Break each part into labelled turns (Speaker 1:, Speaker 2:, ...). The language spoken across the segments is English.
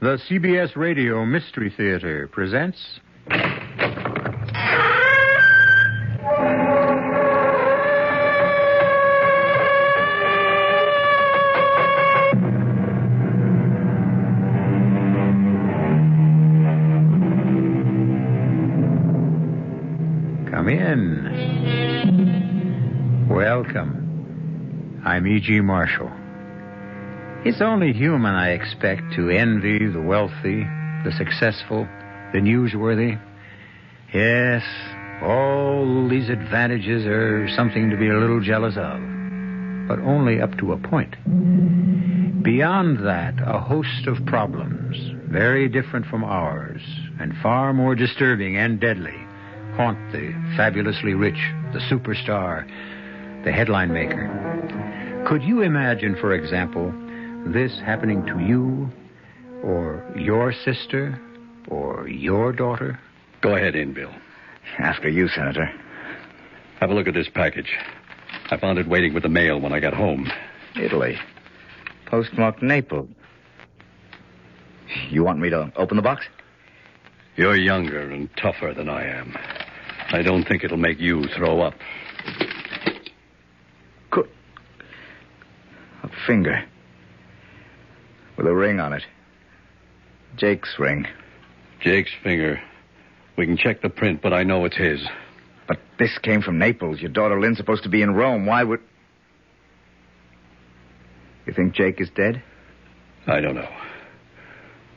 Speaker 1: The CBS Radio Mystery Theater presents... Come in. Welcome. I'm E.G. Marshall. It's only human, I expect, to envy the wealthy, the successful, the newsworthy. Yes, all these advantages are something to be a little jealous of, but only up to a point. Beyond that, a host of problems, very different from ours, and far more disturbing and deadly, haunt the fabulously rich, the superstar, the headline maker. Could you imagine, for example, this happening to you, or your sister, or your daughter?
Speaker 2: Go ahead in, Bill.
Speaker 3: After you, Senator.
Speaker 2: Have a look at this package. I found it waiting with the mail when I got home.
Speaker 3: Italy. Postmarked Naples. You want me to open the box?
Speaker 2: You're younger and tougher than I am. I don't think it'll make you throw up.
Speaker 3: Good. A finger. With a ring on it. Jake's ring.
Speaker 2: Jake's finger. We can check the print, but I know it's his.
Speaker 3: But this came from Naples. Your daughter Lynn's supposed to be in Rome. Why would... You think Jake is dead?
Speaker 2: I don't know.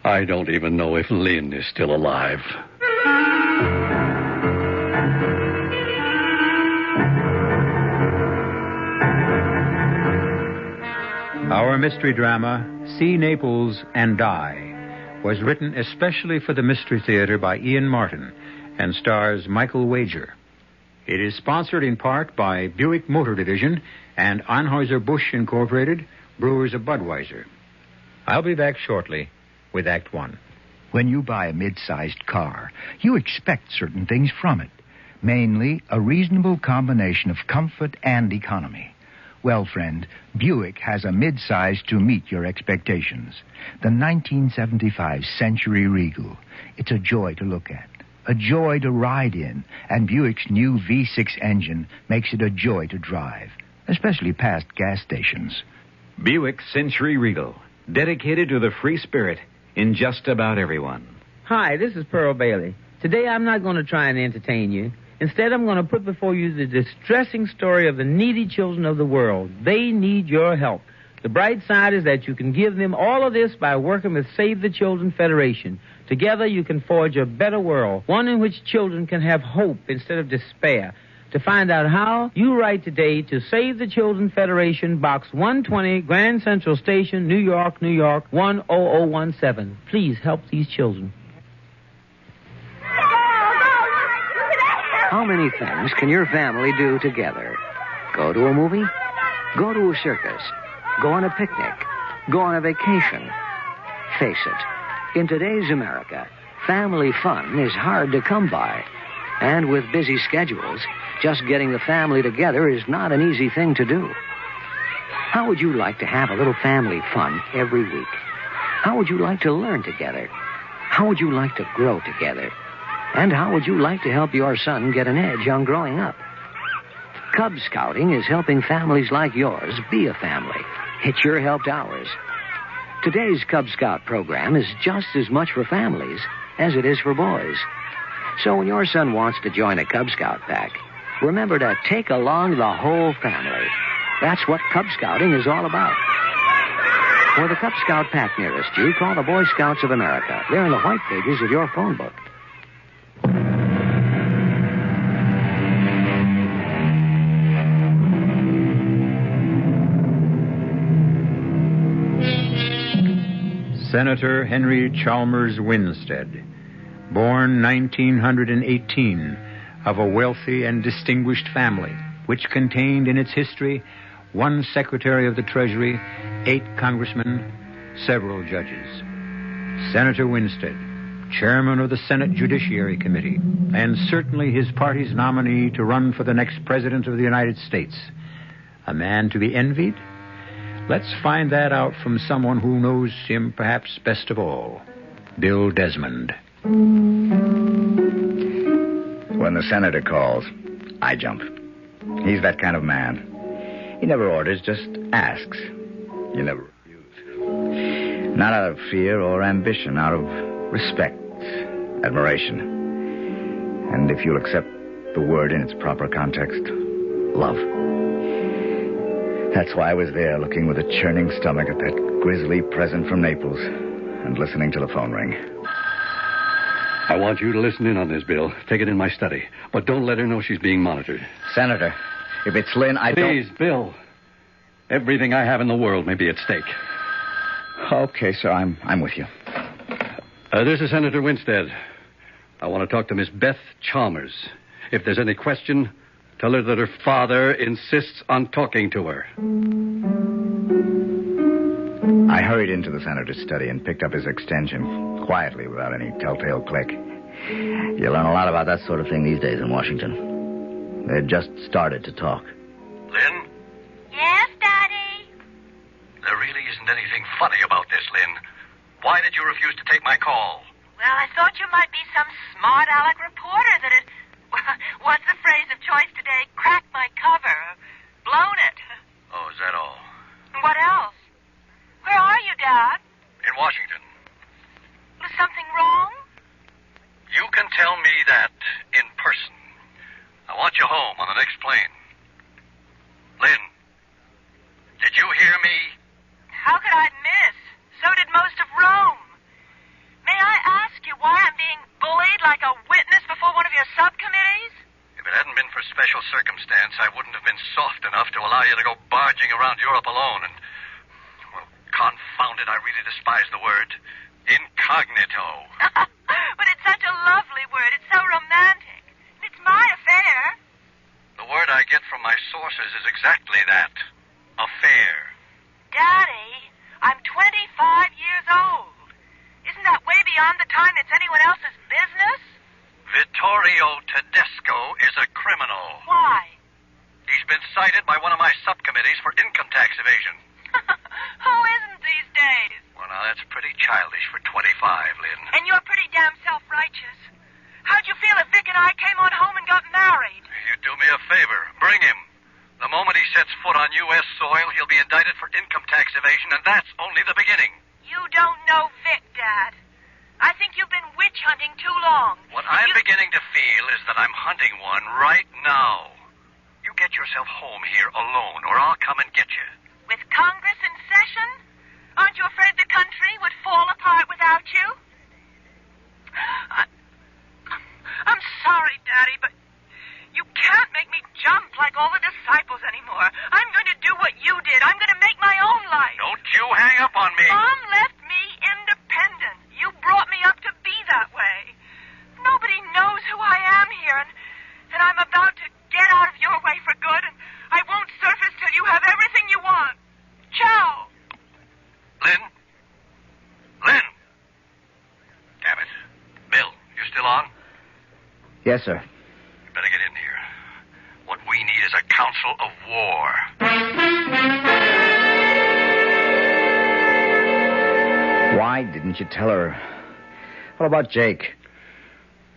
Speaker 2: I don't even know if Lynn is still alive.
Speaker 1: Our mystery drama, See Naples and Die, was written especially for the Mystery Theater by Ian Martin and stars Michael Wager. It is sponsored in part by Buick Motor Division and Anheuser-Busch Incorporated, Brewers of Budweiser. I'll be back shortly with Act One.
Speaker 4: When you buy a mid-sized car, you expect certain things from it, mainly a reasonable combination of comfort and economy. Well, friend, Buick has a mid-size to meet your expectations. The 1975 Century Regal. It's a joy to look at, a joy to ride in, and Buick's new V6 engine makes it a joy to drive, especially past gas stations.
Speaker 5: Buick Century Regal, dedicated to the free spirit in just about everyone.
Speaker 6: Hi, this is Pearl Bailey. Today I'm not going to try and entertain you. Instead, I'm going to put before you the distressing story of the needy children of the world. They need your help. The bright side is that you can give them all of this by working with Save the Children Federation. Together, you can forge a better world, one in which children can have hope instead of despair. To find out how, you write today to Save the Children Federation, Box 120, Grand Central Station, New York, New York, 10017. Please help these children.
Speaker 7: How many things can your family do together? Go to a movie? Go to a circus? Go on a picnic? Go on a vacation? Face it, in today's America, family fun is hard to come by. And with busy schedules, just getting the family together is not an easy thing to do. How would you like to have a little family fun every week? How would you like to learn together? How would you like to grow together? And how would you like to help your son get an edge on growing up? Cub Scouting is helping families like yours be a family. It's your help to ours. Today's Cub Scout program is just as much for families as it is for boys. So when your son wants to join a Cub Scout pack, remember to take along the whole family. That's what Cub Scouting is all about. For the Cub Scout pack nearest you, call the Boy Scouts of America. They're in the white pages of your phone book.
Speaker 1: Senator Henry Chalmers Winstead, born 1918, of a wealthy and distinguished family, which contained in its history 1 Secretary of the Treasury, 8 congressmen, several judges. Senator Winstead, chairman of the Senate Judiciary Committee, and certainly his party's nominee to run for the next president of the United States. A man to be envied? Let's find that out from someone who knows him perhaps best of all. Bill Desmond.
Speaker 3: When the senator calls, I jump. He's that kind of man. He never orders, just asks. You never refuse. Not out of fear or ambition, out of respect, admiration. And if you'll accept the word in its proper context, love. That's why I was there, looking with a churning stomach at that grisly present from Naples and listening to the phone ring.
Speaker 2: I want you to listen in on this, Bill. Take it in my study. But don't let her know she's being monitored.
Speaker 3: Senator, if it's Lynn, I don't...
Speaker 2: Please, Bill. Everything I have in the world may be at stake.
Speaker 3: Okay, sir, I'm with you.
Speaker 2: This is Senator Winstead. I want to talk to Miss Beth Chalmers. If there's any question, tell her that her father insists on talking to her.
Speaker 3: I hurried into the senator's study and picked up his extension, quietly, without any telltale click. You learn a lot about that sort of thing these days in Washington. They had just started to talk.
Speaker 8: Lynn?
Speaker 9: Yes, Daddy?
Speaker 8: There really isn't anything funny about this, Lynn. Why did you refuse to take my call?
Speaker 9: Well, I thought you might be some smart aleck reporter that had... What's the phrase of choice today? Cracked my cover. Blown it.
Speaker 8: Oh, is that all?
Speaker 9: What else? Where are you, Dad?
Speaker 8: In Washington.
Speaker 9: Was something wrong?
Speaker 8: You can tell me that in person. I want you home on the next plane. Lynn, did you hear me?
Speaker 9: How could I miss? So did most of Rome. May I ask you why I'm being bullied like a witness before one of your subcommittees?
Speaker 8: If it hadn't been for special circumstance, I wouldn't have been soft enough to allow you to go barging around Europe alone and, well, confound it, I really despise the word. Incognito.
Speaker 9: But it's such a lovely word. It's so romantic. It's my affair.
Speaker 8: The word I get from my sources is exactly that. Affair.
Speaker 9: Daddy, I'm 25 years old. Isn't that way beyond the time it's anyone else's business?
Speaker 8: Vittorio Tedesco is a criminal.
Speaker 9: Why?
Speaker 8: He's been cited by one of my subcommittees for income tax evasion.
Speaker 9: Who isn't these days?
Speaker 8: Well, now, that's pretty childish for 25, Lynn.
Speaker 9: And you're pretty damn self-righteous. How'd you feel if Vic and I came on home and got married?
Speaker 8: You do me a favor. Bring him. The moment he sets foot on U.S. soil, he'll be indicted for income tax evasion, and that's only the beginning.
Speaker 9: You don't know Vic, Dad. I think you've been witch hunting too long.
Speaker 8: What I'm beginning to feel is that I'm hunting one right now. You get yourself home here alone, or I'll come and get you.
Speaker 9: With Congress in session? Aren't you afraid the country would fall apart without you? I'm sorry, Daddy, but you can't make me jump like all the disciples anymore. I'm going to do what you did. I'm going to make my own life.
Speaker 8: Don't you hang up on me.
Speaker 9: Mom left me independent. You brought me up to be that way. Nobody knows who I am here, and I'm about to get out of your way for good, and I won't surface till you have everything you want. Ciao.
Speaker 8: Lynn? Lynn? Damn it. Bill, you still on?
Speaker 3: Yes, sir.
Speaker 8: You better get in here. What we need is a council of war.
Speaker 3: Why didn't you tell her? What about Jake?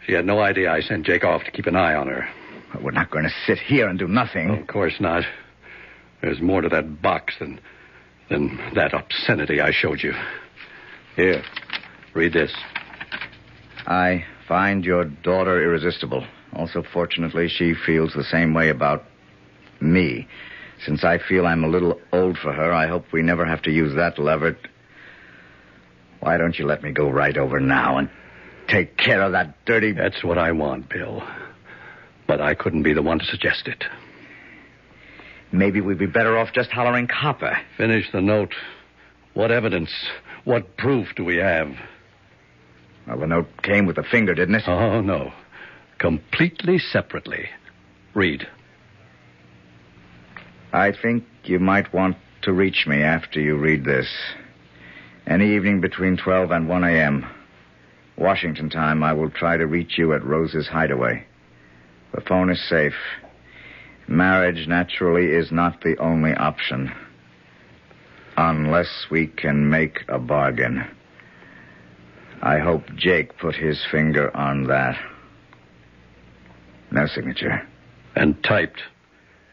Speaker 2: She had no idea I sent Jake off to keep an eye on her.
Speaker 3: Well, we're not going to sit here and do nothing.
Speaker 2: Of course not. There's more to that box than that obscenity I showed you. Here, read this.
Speaker 3: I find your daughter irresistible. Also, fortunately, she feels the same way about me. Since I feel I'm a little old for her, I hope we never have to use that lever. Why don't you let me go right over now and take care of that dirty...
Speaker 2: That's what I want, Bill. But I couldn't be the one to suggest it.
Speaker 3: Maybe we'd be better off just hollering copper.
Speaker 2: Finish the note. What evidence, what proof do we have?
Speaker 3: Well, the note came with the finger, didn't it?
Speaker 2: Oh, no. Completely separately. Read.
Speaker 3: I think you might want to reach me after you read this. Any evening between 12 and 1 a.m. Washington time, I will try to reach you at Rose's hideaway. The phone is safe. Marriage, naturally, is not the only option. Unless we can make a bargain. I hope Jake put his finger on that. No signature.
Speaker 2: And typed.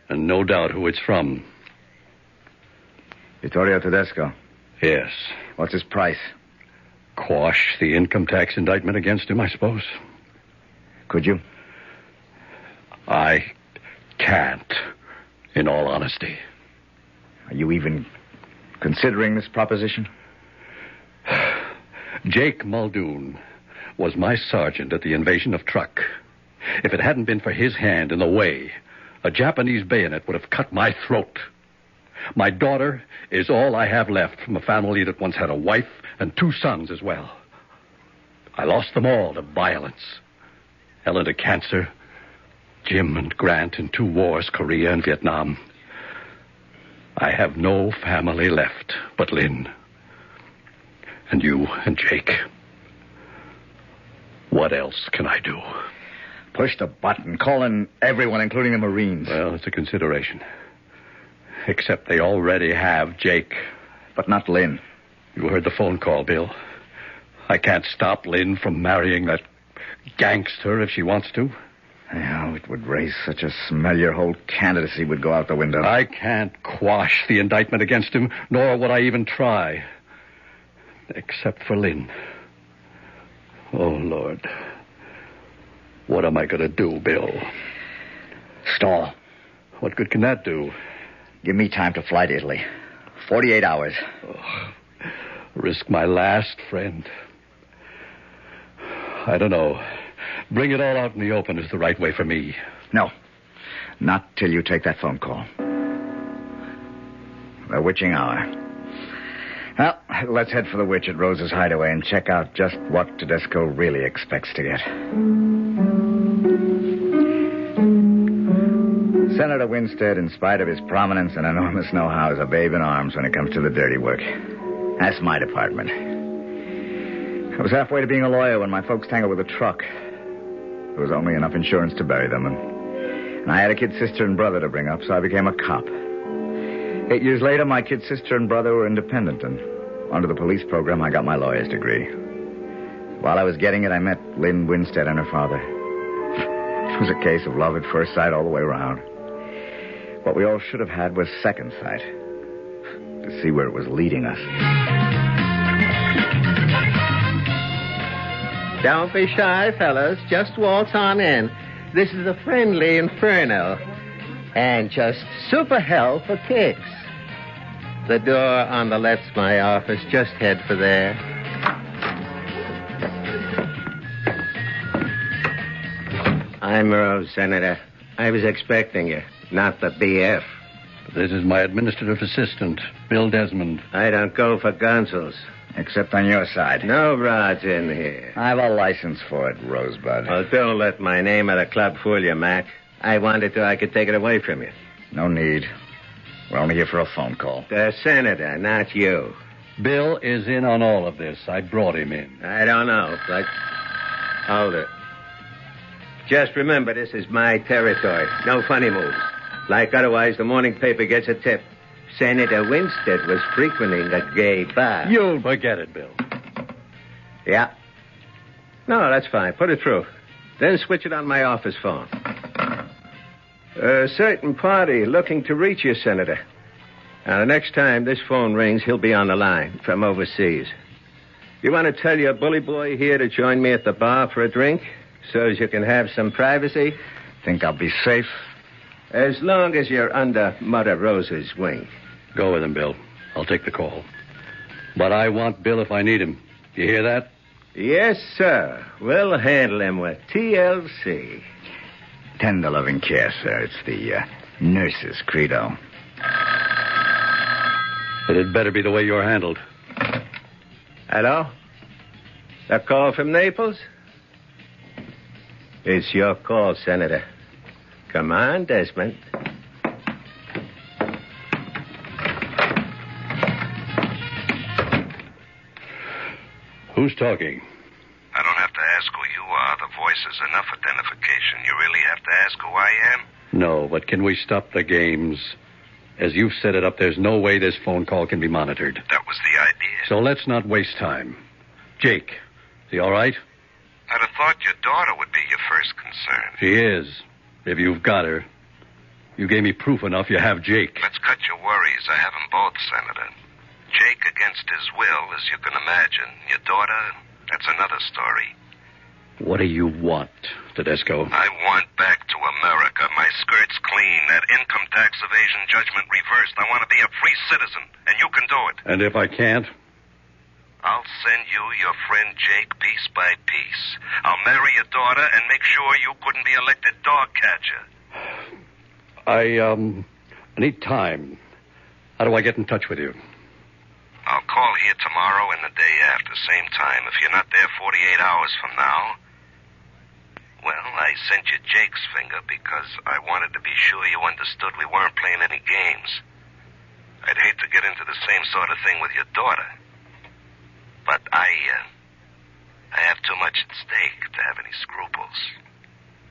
Speaker 2: And no doubt who it's from.
Speaker 3: Vittorio Tedesco.
Speaker 2: Yes.
Speaker 3: What's his price?
Speaker 2: Quash the income tax indictment against him, I suppose.
Speaker 3: Could you?
Speaker 2: I can't, in all honesty.
Speaker 3: Are you even considering this proposition?
Speaker 2: Jake Muldoon was my sergeant at the invasion of Truk. If it hadn't been for his hand in the way, a Japanese bayonet would have cut my throat. My daughter is all I have left from a family that once had a wife and 2 sons as well. I lost them all to violence. Ellen to cancer, Jim and Grant in 2 wars, Korea and Vietnam. I have no family left but Lynn. And you and Jake. What else can I do?
Speaker 3: Push the button. Call in everyone, including the Marines.
Speaker 2: Well, it's a consideration. Except they already have Jake.
Speaker 3: But not Lynn.
Speaker 2: You heard the phone call, Bill. I can't stop Lynn from marrying that gangster if she wants to.
Speaker 3: Oh, it would raise such a smell your whole candidacy would go out the window.
Speaker 2: I can't quash the indictment against him, nor would I even try. Except for Lynn. Oh, Lord. What am I going to do, Bill?
Speaker 3: Stall.
Speaker 2: What good can that do?
Speaker 3: Give me time to fly to Italy. 48 hours.
Speaker 2: Oh, risk my last friend. I don't know. Bring it all out in the open is the right way for me.
Speaker 3: No. Not till you take that phone call. The witching hour. Well, let's head for the witch at Rose's hideaway and check out just what Tedesco really expects to get. Senator Winstead, in spite of his prominence and enormous know-how, is a babe in arms when it comes to the dirty work. That's my department. I was halfway to being a lawyer when my folks tangled with a truck. There was only enough insurance to bury them, and I had a kid sister and brother to bring up, so I became a cop. 8 years later, my kid sister and brother were independent, and under the police program, I got my lawyer's degree. While I was getting it, I met Lynn Winstead and her father. It was a case of love at first sight all the way around. What we all should have had was second sight, to see where it was leading us.
Speaker 10: Don't be shy, fellas. Just waltz on in. This is a friendly inferno. And just super hell for kicks. The door on the left's my office. Just head for there. I'm Rose, Senator. I was expecting you, not the BF.
Speaker 2: This is my administrative assistant, Bill Desmond.
Speaker 10: I don't go for gunsels.
Speaker 3: Except on your side.
Speaker 10: No rods in here.
Speaker 3: I have a license for it, Rosebud.
Speaker 10: Well, don't let my name at the club fool you, Mac. I wanted to, I could take it away from you.
Speaker 3: No need. We're only here for a phone call.
Speaker 10: The Senator, not you.
Speaker 2: Bill is in on all of this. I brought him in.
Speaker 10: I don't know, but... Hold it. Just remember, this is my territory. No funny moves. Like otherwise, the morning paper gets a tip. Senator Winstead was frequenting a gay bar.
Speaker 2: You'll forget it, Bill.
Speaker 10: Yeah. No, that's fine. Put it through. Then switch it on my office phone. A certain party looking to reach you, Senator. Now, the next time this phone rings, he'll be on the line from overseas. You want to tell your bully boy here to join me at the bar for a drink so as you can have some privacy?
Speaker 3: Think I'll be safe?
Speaker 10: As long as you're under Mother Rose's wing.
Speaker 2: Go with him, Bill. I'll take the call. But I want Bill if I need him. You hear that?
Speaker 10: Yes, sir. We'll handle him with TLC.
Speaker 3: Tender loving care, sir. It's the nurse's credo.
Speaker 2: But it better be the way you're handled.
Speaker 10: Hello? A call from Naples? It's your call, Senator. Come on, Desmond.
Speaker 2: Who's talking?
Speaker 11: I don't have to ask who you are. The voice is enough identification. You really have to ask who I am?
Speaker 2: No, but can we stop the games? As you've set it up, there's no way this phone call can be monitored.
Speaker 11: That was the idea.
Speaker 2: So let's not waste time. Jake, is he all right?
Speaker 11: I'd have thought your daughter would be your first concern.
Speaker 2: She is. If you've got her. You gave me proof enough you have Jake.
Speaker 11: Let's cut your worries. I have them both, Senator. Jake against his will, as you can imagine. Your daughter, that's another story.
Speaker 2: What do you want, Tedesco?
Speaker 11: I want back to America. My skirt's clean. That income tax evasion judgment reversed. I want to be a free citizen, and you can do it.
Speaker 2: And if I can't?
Speaker 11: I'll send you your friend Jake piece by piece. I'll marry your daughter and make sure you couldn't be elected dog catcher.
Speaker 2: I need time. How do I get in touch with you?
Speaker 11: I'll call here tomorrow and the day after, same time. If you're not there 48 hours from now... Well, I sent you Jake's finger because I wanted to be sure you understood we weren't playing any games. I'd hate to get into the same sort of thing with your daughter. But I have too much at stake to have any scruples.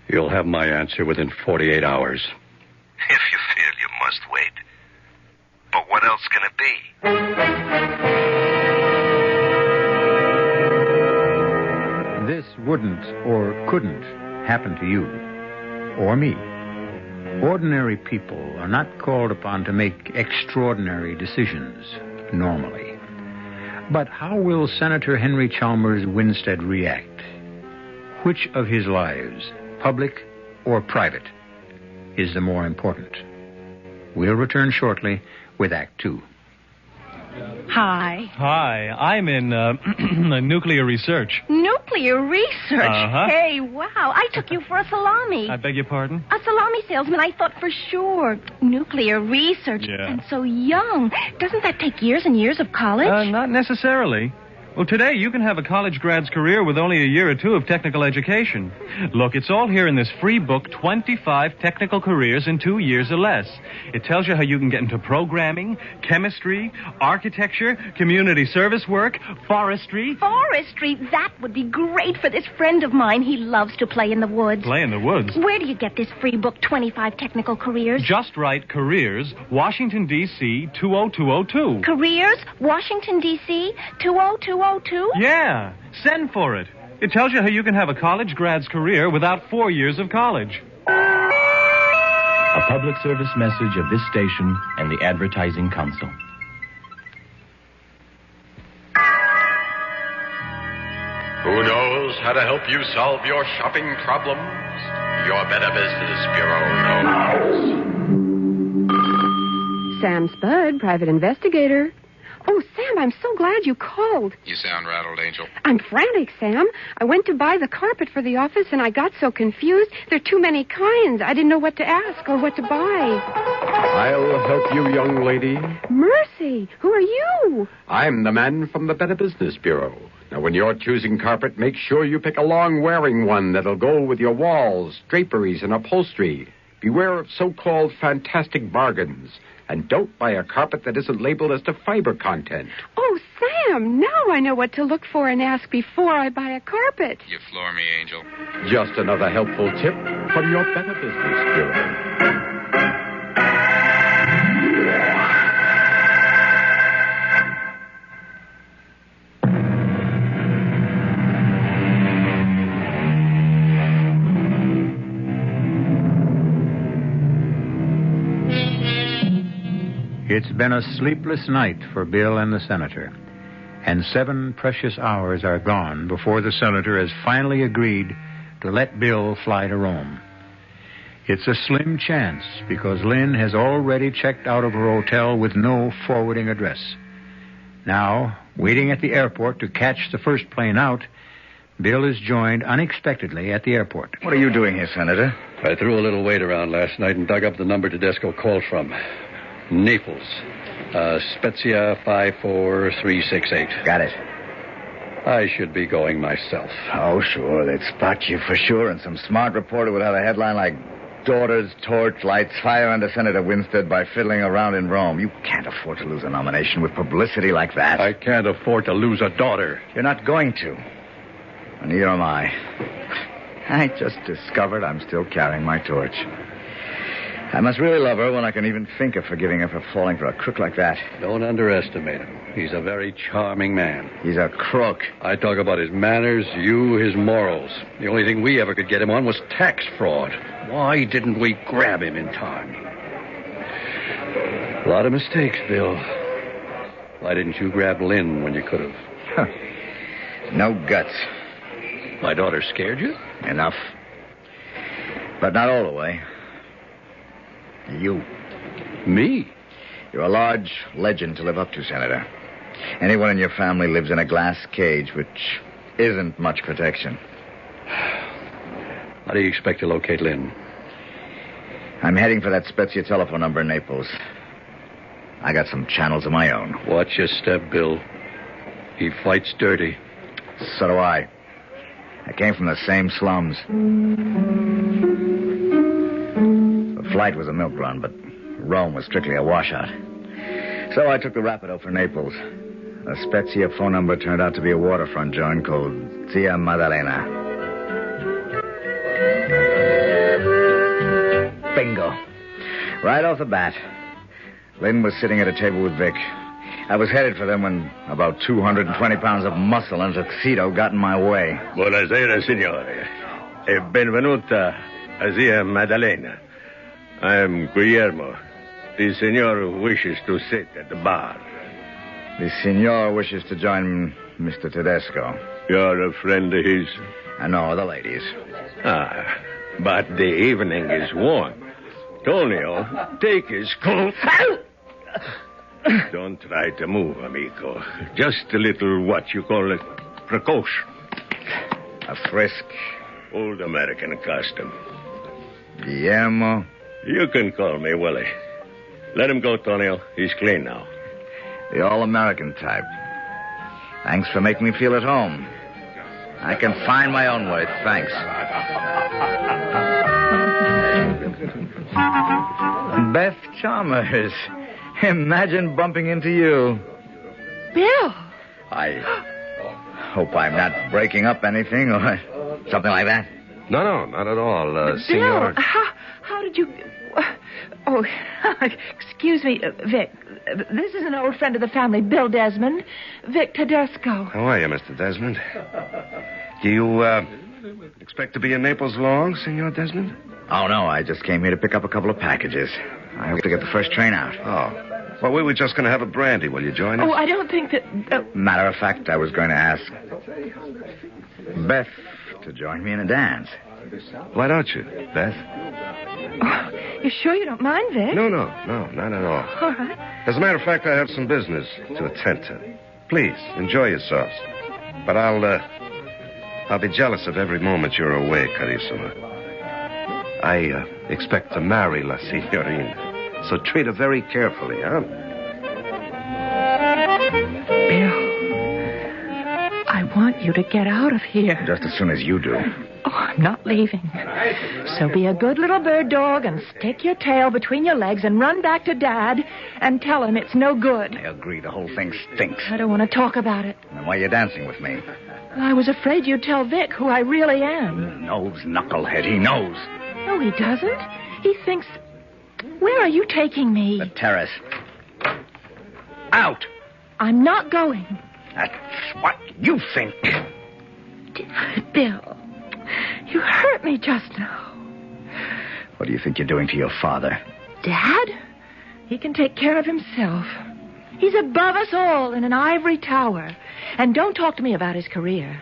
Speaker 2: You'll have my answer within 48 hours.
Speaker 11: If you feel you must wait. But what else can it be?
Speaker 1: This wouldn't or couldn't happen to you or me. Ordinary people are not called upon to make extraordinary decisions normally. But how will Senator Henry Chalmers Winstead react? Which of his lives, public or private, is the more important? We'll return shortly with Act Two.
Speaker 12: Hi.
Speaker 13: Hi, I'm in nuclear research.
Speaker 12: Nuclear research?
Speaker 13: Uh-huh.
Speaker 12: Hey, wow. I took you for a salami.
Speaker 13: I beg your pardon?
Speaker 12: A salami salesman, I thought for sure. Nuclear research.
Speaker 13: Yeah.
Speaker 12: And so young. Doesn't that take years and years of college?
Speaker 13: Not necessarily. Well, today you can have a college grad's career with only a year or two of technical education. Look, it's all here in this free book, 25 Technical Careers in 2 years or less. It tells you how you can get into programming, chemistry, architecture, community service work, forestry.
Speaker 12: Forestry? That would be great for this friend of mine. He loves to play in the woods.
Speaker 13: Play in the woods?
Speaker 12: Where do you get this free book, 25 Technical Careers?
Speaker 13: Just write Careers, Washington, D.C., 20202.
Speaker 12: Careers, Washington, D.C., 20202?
Speaker 13: Yeah, send for it. It tells you how you can have a college grad's career without 4 years of college.
Speaker 14: A public service message of this station and the Advertising Council.
Speaker 15: Who knows how to help you solve your shopping problems? Your Better Business Bureau knows.
Speaker 16: Sam Spud, private investigator. Oh, Sam, I'm so glad you called.
Speaker 15: You sound rattled, Angel.
Speaker 16: I'm frantic, Sam. I went to buy the carpet for the office, and I got so confused. There are too many kinds. I didn't know what to ask or what to buy.
Speaker 15: I'll help you, young lady.
Speaker 16: Mercy, who are you?
Speaker 15: I'm the man from the Better Business Bureau. Now, when you're choosing carpet, make sure you pick a long-wearing one that'll go with your walls, draperies, and upholstery. Beware of so-called fantastic bargains. And don't buy a carpet that isn't labeled as to fiber content.
Speaker 16: Oh, Sam, now I know what to look for and ask before I buy a carpet.
Speaker 15: You floor me, Angel. Just another helpful tip from your Better Business Bureau.
Speaker 1: It's been a sleepless night for Bill and the senator, and 7 precious hours are gone before the senator has finally agreed to let Bill fly to Rome. It's a slim chance because Lynn has already checked out of her hotel with no forwarding address. Now, waiting at the airport to catch the first plane out, Bill is joined unexpectedly at the airport.
Speaker 3: What are you doing here, Senator?
Speaker 2: I threw a little weight around last night and dug up the number Tedesco called from. Naples. Spezia 54368.
Speaker 3: Got it.
Speaker 2: I should be going myself.
Speaker 3: Oh, sure. They'd spot you for sure, and some smart reporter would have a headline like, Daughters, Torch Lights, Fire under Senator Winstead by Fiddling Around in Rome. You can't afford to lose a nomination with publicity like that.
Speaker 2: I can't afford to lose a daughter.
Speaker 3: You're not going to. And neither am I. I just discovered I'm still carrying my torch. I must really love her when I can even think of forgiving her for falling for a crook like that.
Speaker 2: Don't underestimate him. He's a very charming man.
Speaker 3: He's a crook.
Speaker 2: I talk about his manners, you his morals. The only thing we ever could get him on was tax fraud. Why didn't we grab him in time? A lot of mistakes, Bill. Why didn't you grab Lynn when you could have?
Speaker 3: No guts.
Speaker 2: My daughter scared you?
Speaker 3: Enough. But not all the way. You.
Speaker 2: Me?
Speaker 3: You're a large legend to live up to, Senator. Anyone in your family lives in a glass cage, which isn't much protection.
Speaker 2: How do you expect to locate Lynn?
Speaker 3: I'm heading for that Spezia telephone number in Naples. I got some channels of my own.
Speaker 2: Watch your step, Bill. He fights dirty.
Speaker 3: So do I. I came from the same slums. The flight was a milk run, but Rome was strictly a washout. So I took the Rapido for Naples. The Spezia phone number turned out to be a waterfront joint called Zia Maddalena. Bingo. Right off the bat, Lynn was sitting at a table with Vic. I was headed for them when about 220 pounds of muscle and a tuxedo got in my way.
Speaker 10: Buonasera, signore. E benvenuta a Zia Maddalena. I am Guillermo. The signor wishes to sit at the bar.
Speaker 3: The signor wishes to join Mr. Tedesco.
Speaker 10: You're a friend of his?
Speaker 3: No, the ladies.
Speaker 10: Ah, but the evening is warm. Tonio, take his coat. Don't try to move, amico. Just a little, what you call it, precaution.
Speaker 3: A frisk.
Speaker 10: Old American custom.
Speaker 3: Guillermo.
Speaker 10: You can call me Willie. Let him go, Tonio. He's clean now.
Speaker 3: The all-American type. Thanks for making me feel at home. I can find my own way, thanks. Beth Chalmers. Imagine bumping into you.
Speaker 12: Bill.
Speaker 3: I hope I'm not breaking up anything or something like that.
Speaker 11: No, not at all,
Speaker 12: Bill,
Speaker 11: Senor.
Speaker 12: how did you... Oh, excuse me, Vic. This is an old friend of the family, Bill Desmond. Vic Tedesco.
Speaker 11: How are you, Mr. Desmond? Do you, expect to be in Naples long, Senor Desmond?
Speaker 3: Oh, no, I just came here to pick up a couple of packages. I hope to get the first train out.
Speaker 11: Oh. Well, we were just going to have a brandy. Will you join us?
Speaker 12: Oh, I don't think that...
Speaker 3: Matter of fact, I was going to ask Beth to join me in a dance.
Speaker 11: Why don't you, Beth?
Speaker 12: Oh, you sure you don't mind, Vic?
Speaker 11: No, not at all.
Speaker 12: All right.
Speaker 11: As a matter of fact, I have some business to attend to. Please, enjoy yourselves. But I'll be jealous of every moment you're away, Carissima. I expect to marry La Signorina, so treat her very carefully, huh?
Speaker 12: Bill, I want you to get out of here.
Speaker 3: Just as soon as you do.
Speaker 12: Oh, I'm not leaving. So be a good little bird dog and stick your tail between your legs and run back to Dad and tell him it's no good.
Speaker 3: I agree. The whole thing stinks.
Speaker 12: I don't want to talk about it.
Speaker 3: Then why are you dancing with me?
Speaker 12: I was afraid you'd tell Vic who I really am.
Speaker 3: He knows, knucklehead. He knows.
Speaker 12: No, he doesn't. He thinks... Where are you taking me?
Speaker 3: The terrace. Out!
Speaker 12: I'm not going.
Speaker 3: That's what you think.
Speaker 12: Bill, you hurt me just now.
Speaker 3: What do you think you're doing to your father?
Speaker 12: Dad? He can take care of himself. He's above us all in an ivory tower. And don't talk to me about his career.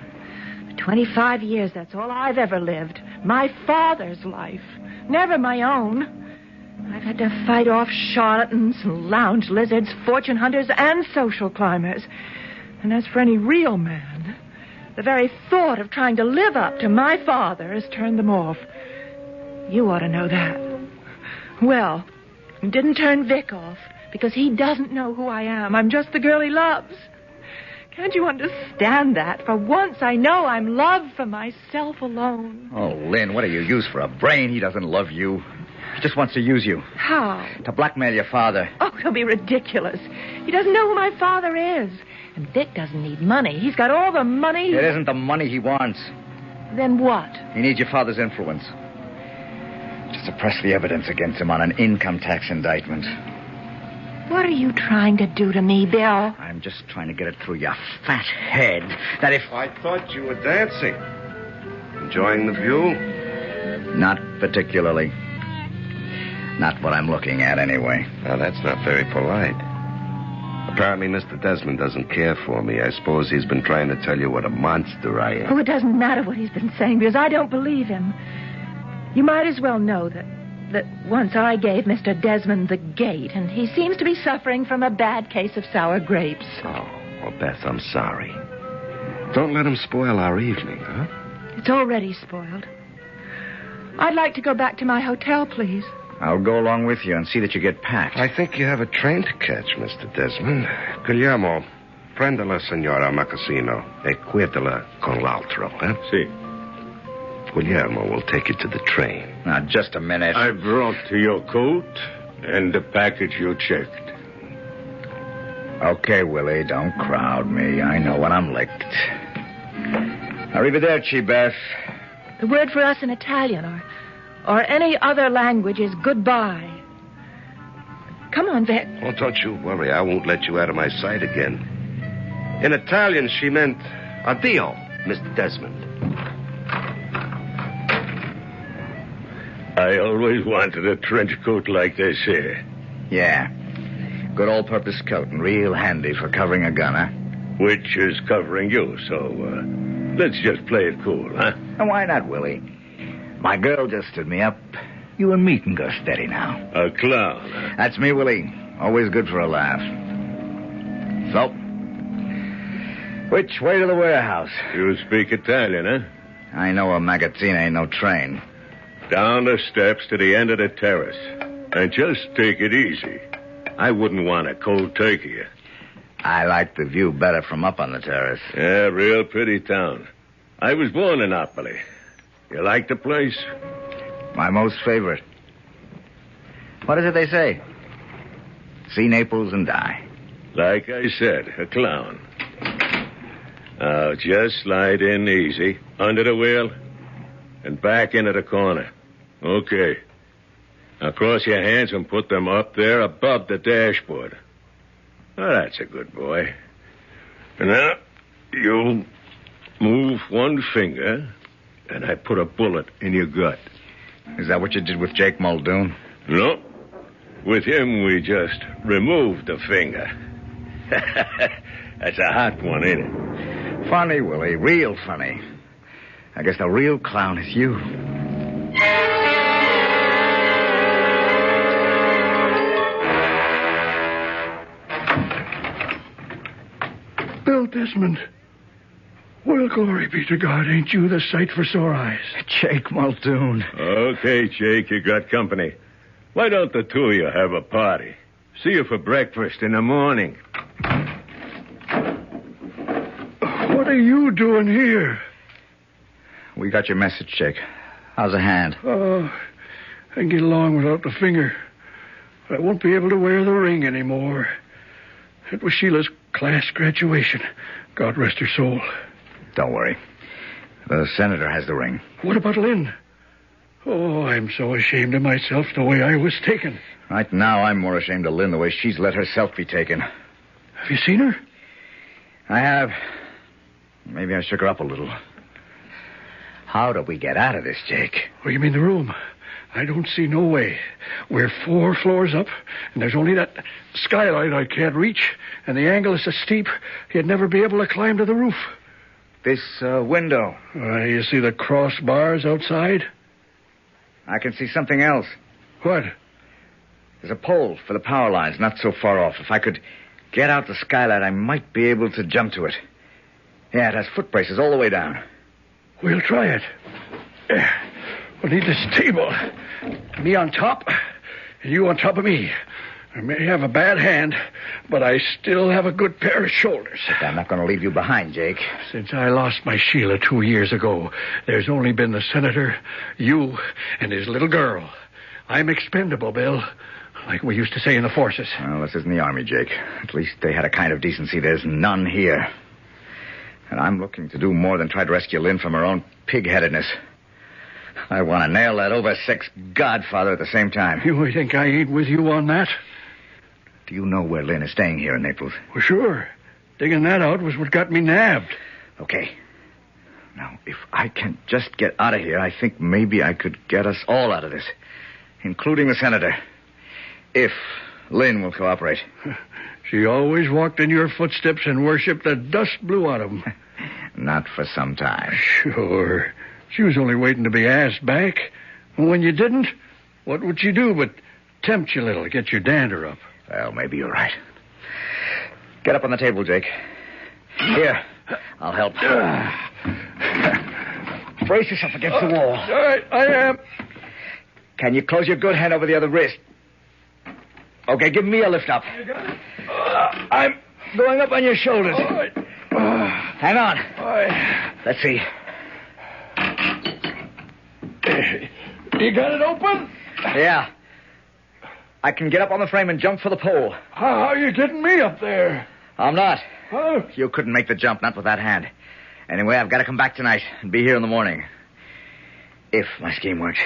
Speaker 12: For 25 years, that's all I've ever lived. My father's life. Never my own. I've had to fight off charlatans, lounge lizards, fortune hunters, and social climbers. And as for any real man, the very thought of trying to live up to my father has turned them off. You ought to know that. Well, it didn't turn Vic off because he doesn't know who I am. I'm just the girl he loves. Can't you understand that? For once, I know I'm loved for myself alone.
Speaker 3: Oh, Lynn, what do you use for a brain? He doesn't love you. He just wants to use you.
Speaker 12: How?
Speaker 3: To blackmail your father.
Speaker 12: Oh, he'll be ridiculous. He doesn't know who my father is. And Vic doesn't need money. He's got all the money.
Speaker 3: It isn't the money he wants.
Speaker 12: Then what?
Speaker 3: He needs your father's influence. Just suppress the evidence against him on an income tax indictment.
Speaker 12: What are you trying to do to me, Bill?
Speaker 3: I'm just trying to get it through your fat head that if...
Speaker 11: I thought you were dancing. Enjoying the view?
Speaker 3: Not particularly. Not what I'm looking at, anyway.
Speaker 11: Now, that's not very polite. Apparently, Mr. Desmond doesn't care for me. I suppose he's been trying to tell you what a monster I am.
Speaker 12: Oh, it doesn't matter what he's been saying, because I don't believe him. You might as well know that once I gave Mr. Desmond the gate, and he seems to be suffering from a bad case of sour grapes.
Speaker 11: Oh, well, Beth, I'm sorry. Don't let him spoil our evening, huh?
Speaker 12: It's already spoiled. I'd like to go back to my hotel, please.
Speaker 3: I'll go along with you and see that you get packed.
Speaker 11: I think you have a train to catch, Mr. Desmond. Guillermo, prenda la signora Macassino e cuídala con l'altro, eh?
Speaker 10: Si.
Speaker 11: Guillermo will take you to the train.
Speaker 3: Now, just a minute.
Speaker 10: I brought to your coat and the package you checked.
Speaker 3: Okay, Willie, don't crowd me. I know when I'm licked. Arrivederci, Beth.
Speaker 12: The word for us in Italian or any other language is goodbye. Come on, Vic.
Speaker 11: Oh, don't you worry. I won't let you out of my sight again. In Italian, she meant addio, Mr. Desmond.
Speaker 10: I always wanted a trench coat like this here.
Speaker 3: Yeah. Good all-purpose coat and real handy for covering a gun, huh?
Speaker 10: Which is covering you, so let's just play it cool, huh?
Speaker 3: And why not, Willie? My girl just stood me up. You and me can go steady now.
Speaker 10: A clown, huh?
Speaker 3: That's me, Willie. Always good for a laugh. So, which way to the warehouse?
Speaker 10: You speak Italian, huh?
Speaker 3: I know a magazzina ain't no train.
Speaker 10: Down the steps to the end of the terrace. And just take it easy. I wouldn't want a cold turkey.
Speaker 3: I like the view better from up on the terrace.
Speaker 10: Yeah, real pretty town. I was born in Naples. You like the place?
Speaker 3: My most favorite. What is it they say? See Naples and die.
Speaker 10: Like I said, a clown. Now, just slide in easy, under the wheel, and back into the corner. Okay. Now cross your hands and put them up there above the dashboard. Now, that's a good boy. And now, you move one finger, and I put a bullet in your gut.
Speaker 3: Is that what you did with Jake Muldoon?
Speaker 10: No. With him, we just removed the finger. That's a hot one, ain't it?
Speaker 3: Funny, Willie. Real funny. I guess the real clown is you.
Speaker 17: Bill Desmond. Well, glory be to God. Ain't you the sight for sore eyes?
Speaker 3: Jake Muldoon.
Speaker 10: Okay, Jake, you got company. Why don't the two of you have a party? See you for breakfast in the morning.
Speaker 17: What are you doing here?
Speaker 3: We got your message, Jake. How's the hand?
Speaker 17: Oh, I can get along without the finger. I won't be able to wear the ring anymore. It was Sheila's class graduation. God rest her soul.
Speaker 3: Don't worry. The senator has the ring.
Speaker 17: What about Lynn? Oh, I'm so ashamed of myself the way I was taken.
Speaker 3: Right now, I'm more ashamed of Lynn the way she's let herself be taken.
Speaker 17: Have you seen her?
Speaker 3: I have. Maybe I shook her up a little. How do we get out of this, Jake?
Speaker 17: Oh, you mean the room? I don't see no way. We're 4 floors up, and there's only that skylight I can't reach, and the angle is so steep, you'd never be able to climb to the roof.
Speaker 3: This window.
Speaker 17: You see the crossbars outside?
Speaker 3: I can see something else.
Speaker 17: What?
Speaker 3: There's a pole for the power lines not so far off. If I could get out the skylight, I might be able to jump to it. Yeah, it has foot braces all the way down.
Speaker 17: We'll try it. We'll need this table. Me on top, and you on top of me. I may have a bad hand, but I still have a good pair of shoulders.
Speaker 3: But I'm not going to leave you behind, Jake.
Speaker 17: Since I lost my Sheila 2 years ago, there's only been the senator, you, and his little girl. I'm expendable, Bill, like we used to say in the forces.
Speaker 3: Well, this isn't the Army, Jake. At least they had a kind of decency. There's none here. And I'm looking to do more than try to rescue Lynn from her own pig-headedness. I want to nail that over-sexed godfather at the same time.
Speaker 17: You think I ain't with you on that?
Speaker 3: Do you know where Lynn is staying here in Naples?
Speaker 17: Well, sure. Digging that out was what got me nabbed.
Speaker 3: Okay. Now, if I can just get out of here, I think maybe I could get us all out of this, including the senator, if Lynn will cooperate.
Speaker 17: She always walked in your footsteps and worshipped the dust blew out of them.
Speaker 3: Not for some time.
Speaker 17: Sure. She was only waiting to be asked back. And when you didn't, what would she do but tempt you a little, get your dander up?
Speaker 3: Well, maybe you're right. Get up on the table, Jake. Here, I'll help. Brace yourself against the wall.
Speaker 17: All right, I am.
Speaker 3: Can you close your good hand over the other wrist? Okay, give me a lift up. I'm going up on your shoulders.
Speaker 17: All right.
Speaker 3: Hang on.
Speaker 17: All right.
Speaker 3: Let's see.
Speaker 17: You got it open?
Speaker 3: Yeah. I can get up on the frame and jump for the pole.
Speaker 17: How are you getting me up there?
Speaker 3: I'm not.
Speaker 17: Huh?
Speaker 3: You couldn't make the jump, not with that hand. Anyway, I've got to come back tonight and be here in the morning. If my scheme works.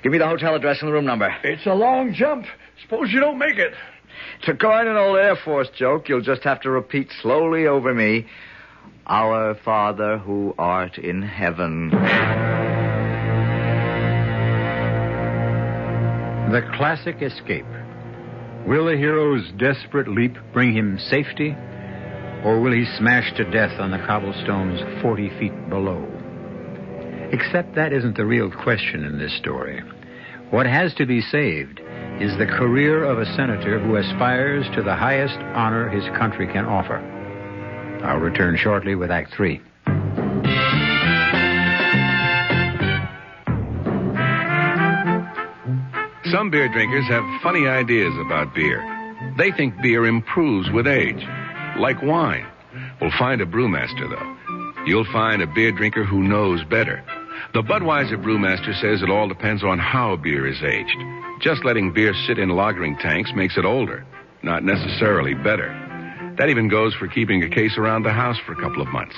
Speaker 3: Give me the hotel address and the room number.
Speaker 17: It's a long jump. Suppose you don't make it.
Speaker 3: To coin an old Air Force joke, you'll just have to repeat slowly over me, Our Father who art in heaven.
Speaker 1: The classic escape. Will the hero's desperate leap bring him safety, or will he smash to death on the cobblestones 40 feet below? Except that isn't the real question in this story. What has to be saved is the career of a senator who aspires to the highest honor his country can offer. I'll return shortly with Act 3.
Speaker 18: Some beer drinkers have funny ideas about beer. They think beer improves with age, like wine. Well, find a brewmaster, though. You'll find a beer drinker who knows better. The Budweiser brewmaster says it all depends on how beer is aged. Just letting beer sit in lagering tanks makes it older, not necessarily better. That even goes for keeping a case around the house for a couple of months.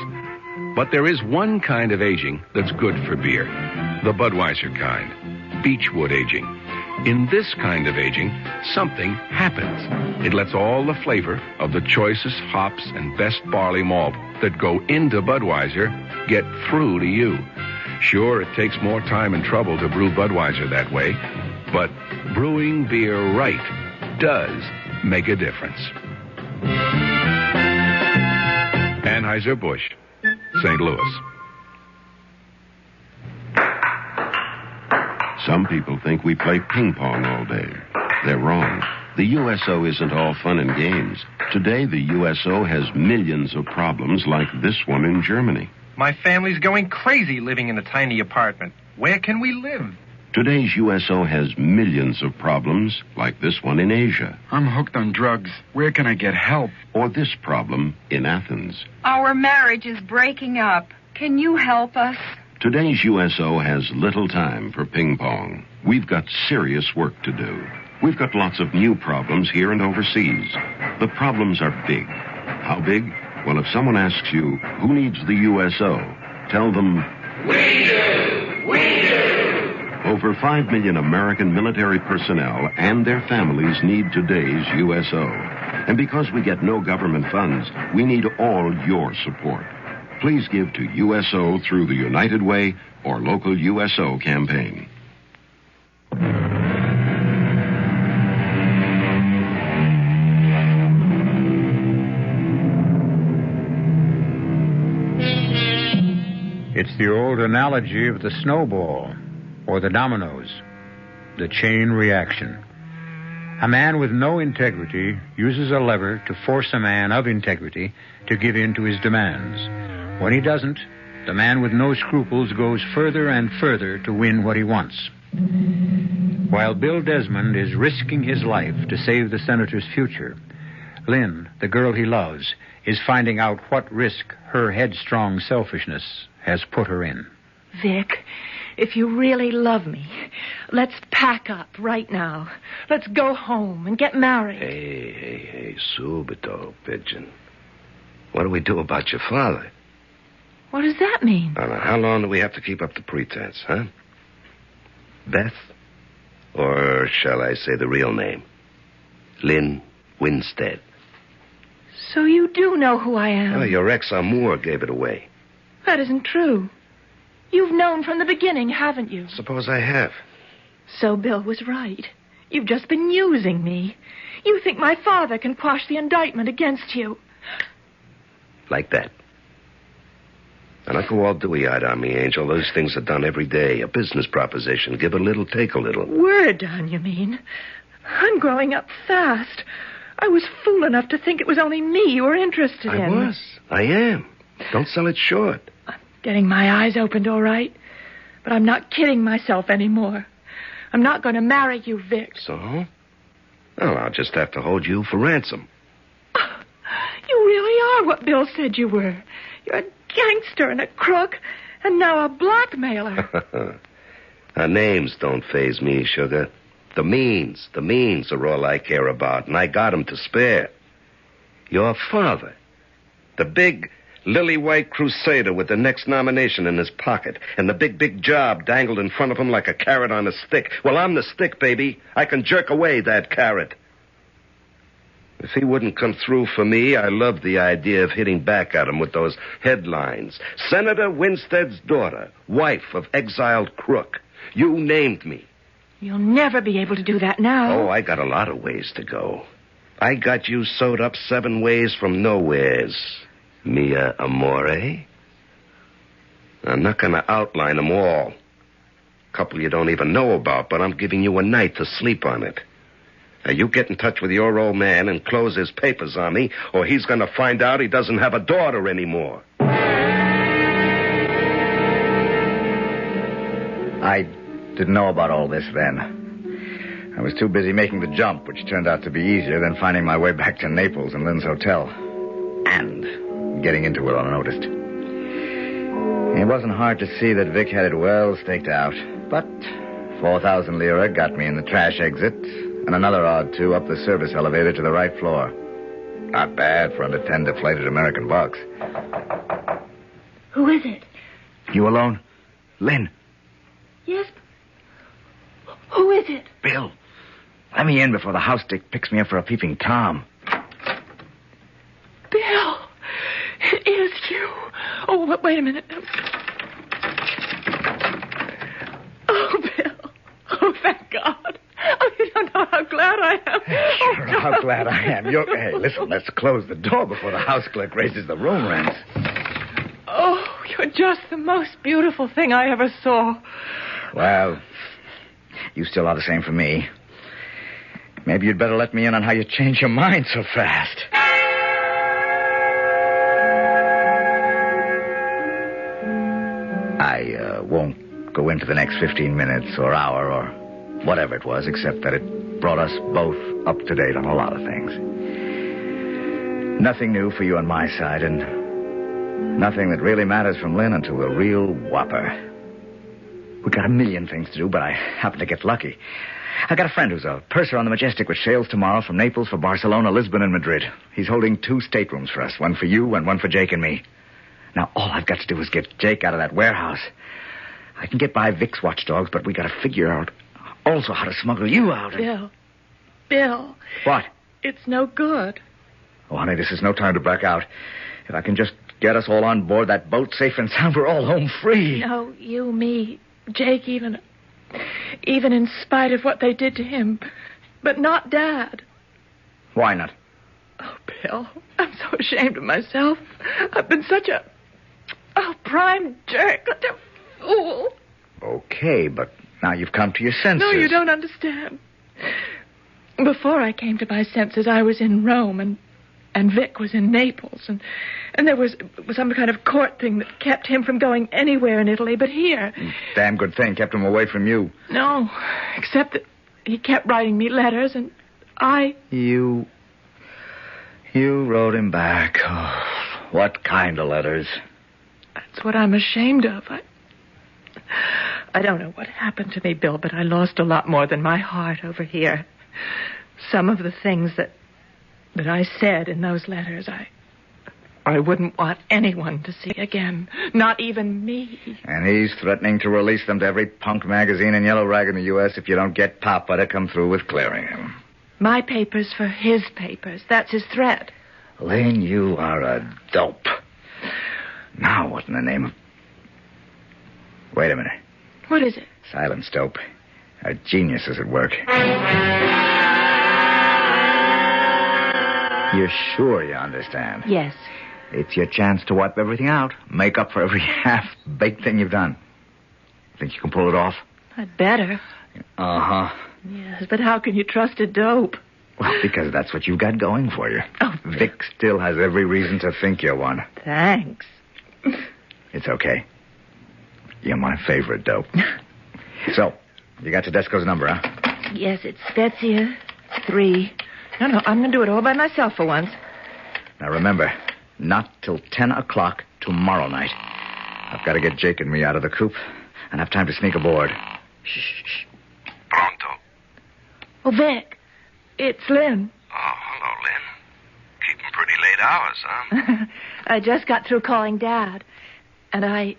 Speaker 18: But there is one kind of aging that's good for beer, the Budweiser kind, beechwood aging. In this kind of aging, something happens. It lets all the flavor of the choicest hops and best barley malt that go into Budweiser get through to you. Sure, it takes more time and trouble to brew Budweiser that way, but brewing beer right does make a difference. Anheuser-Busch, St. Louis.
Speaker 19: Some people think we play ping pong all day. They're wrong. The USO isn't all fun and games. Today, the USO has millions of problems like this one in Germany.
Speaker 20: My family's going crazy living in a tiny apartment. Where can we live?
Speaker 19: Today's USO has millions of problems like this one in Asia.
Speaker 21: I'm hooked on drugs. Where can I get help?
Speaker 19: Or this problem in Athens.
Speaker 22: Our marriage is breaking up. Can you help us?
Speaker 19: Today's USO has little time for ping pong. We've got serious work to do. We've got lots of new problems here and overseas. The problems are big. How big? Well, if someone asks you, who needs the USO? Tell them,
Speaker 23: we do! We do!
Speaker 19: Over 5 million American military personnel and their families need today's USO. And because we get no government funds, we need all your support. Please give to USO through the United Way or local USO campaign.
Speaker 1: It's the old analogy of the snowball or the dominoes, the chain reaction. A man with no integrity uses a lever to force a man of integrity to give in to his demands. When he doesn't, the man with no scruples goes further and further to win what he wants. While Bill Desmond is risking his life to save the senator's future, Lynn, the girl he loves, is finding out what risk her headstrong selfishness has put her in.
Speaker 12: Vic, if you really love me, let's pack up right now. Let's go home and get married.
Speaker 11: Hey, subito, pigeon. What do we do about your father?
Speaker 12: What does that mean?
Speaker 11: Now, how long do we have to keep up the pretense, huh? Beth? Or shall I say the real name? Lynn Winstead.
Speaker 12: So you do know who I am?
Speaker 11: Oh, your ex-amour gave it away.
Speaker 12: That isn't true. You've known from the beginning, haven't you?
Speaker 11: Suppose I have.
Speaker 12: So Bill was right. You've just been using me. You think my father can quash the indictment against you.
Speaker 11: Like that. And I go all dewy-eyed on me, Angel. Those things are done every day. A business proposition. Give a little, take a little.
Speaker 12: We're done, you mean? I'm growing up fast. I was fool enough to think it was only me you were interested in.
Speaker 11: I am. Don't sell it short.
Speaker 12: I'm getting my eyes opened all right. But I'm not kidding myself anymore. I'm not going to marry you, Vic.
Speaker 11: So? Well, I'll just have to hold you for ransom.
Speaker 12: You really are what Bill said you were. You're a gangster and a crook, and now a blackmailer.
Speaker 11: Names don't faze me, sugar. The means are all I care about, and I got 'em to spare. Your father, the big lily-white crusader with the next nomination in his pocket, and the big job dangled in front of him like a carrot on a stick. Well, I'm the stick, baby. I can jerk away that carrot. If he wouldn't come through for me, I love the idea of hitting back at him with those headlines. Senator Winstead's daughter, wife of exiled crook. You named me.
Speaker 12: You'll never be able to do that now.
Speaker 11: Oh, I got a lot of ways to go. I got you sewed up 7 ways from nowheres. Mia amore? I'm not going to outline them all. A couple you don't even know about, but I'm giving you a night to sleep on it. Now, you get in touch with your old man and close his papers on me, or he's going to find out he doesn't have a daughter anymore.
Speaker 3: I didn't know about all this then. I was too busy making the jump, which turned out to be easier than finding my way back to Naples and Lynn's hotel. And getting into it unnoticed. It wasn't hard to see that Vic had it well staked out. But 4,000 lira got me in the trash exit, and another odd 2 up the service elevator to the right floor. Not bad for under 10 deflated American bucks.
Speaker 12: Who is it?
Speaker 3: You alone? Lynn.
Speaker 12: Yes. Who is it?
Speaker 3: Bill. Let me in before the house dick picks me up for a peeping Tom.
Speaker 12: Bill. It is you. Oh, wait a minute. Oh, Bill. Oh, thank God. Oh, you don't know how glad I am.
Speaker 3: Sure, how glad I am. Hey, listen, let's close the door before the house clerk raises the room rents.
Speaker 12: Oh, you're just the most beautiful thing I ever saw.
Speaker 3: Well, you still are the same for me. Maybe you'd better let me in on how you changed your mind so fast. I won't go into the next 15 minutes or hour or whatever it was, except that it brought us both up to date on a lot of things. Nothing new for you on my side, and nothing that really matters from Lynn until a real whopper. We got a million things to do, but I happen to get lucky. I got a friend who's a purser on the Majestic, which sails tomorrow from Naples for Barcelona, Lisbon, and Madrid. He's holding 2 staterooms for us, one for you and one for Jake and me. Now, all I've got to do is get Jake out of that warehouse. I can get by Vic's watchdogs, but we got to figure out also how to smuggle you out.
Speaker 12: Bill.
Speaker 3: What?
Speaker 12: It's no good.
Speaker 3: Oh, honey, this is no time to back out. If I can just get us all on board that boat safe and sound, we're all home free.
Speaker 12: No, you, me, Jake, even in spite of what they did to him. But not Dad.
Speaker 3: Why not?
Speaker 12: Oh, Bill, I'm so ashamed of myself. I've been such a prime jerk, such a fool.
Speaker 3: Okay, but now you've come to your senses.
Speaker 12: No, you don't understand. Before I came to my senses, I was in Rome, and Vic was in Naples, and there was some kind of court thing that kept him from going anywhere in Italy but here.
Speaker 3: Damn good thing kept him away from you.
Speaker 12: No, except that he kept writing me letters, and I...
Speaker 3: You wrote him back. Oh, what kind of letters?
Speaker 12: That's what I'm ashamed of. I don't know what happened to me, Bill, but I lost a lot more than my heart over here. Some of the things that I said in those letters, I wouldn't want anyone to see again. Not even me.
Speaker 3: And he's threatening to release them to every punk magazine and yellow rag in the U.S. if you don't get Papa to come through with clearing him.
Speaker 12: My papers for his papers. That's his threat.
Speaker 3: Lane, you are a dope. Now what in the name of... Wait a minute.
Speaker 12: What is it?
Speaker 3: Silence, dope. A genius is at work. You're sure you understand?
Speaker 12: Yes.
Speaker 3: It's your chance to wipe everything out. Make up for every half-baked thing you've done. Think you can pull it off?
Speaker 12: I'd better.
Speaker 3: Uh-huh.
Speaker 12: Yes, but how can you trust a dope?
Speaker 3: Well, because that's what you've got going for you.
Speaker 12: Oh.
Speaker 3: Vic still has every reason to think you're one.
Speaker 12: Thanks.
Speaker 3: It's okay. You're my favorite dope. So, you got Tedesco's number, huh?
Speaker 12: Yes, it's Spezia 3. No, I'm going to do it all by myself for once.
Speaker 3: Now remember, not till 10 o'clock tomorrow night. I've got to get Jake and me out of the coop and have time to sneak aboard. Shh.
Speaker 11: Pronto.
Speaker 12: Oh, Vic, it's Lynn.
Speaker 11: Oh, hello, Lynn. Keeping pretty late hours, huh?
Speaker 12: I just got through calling Dad, and I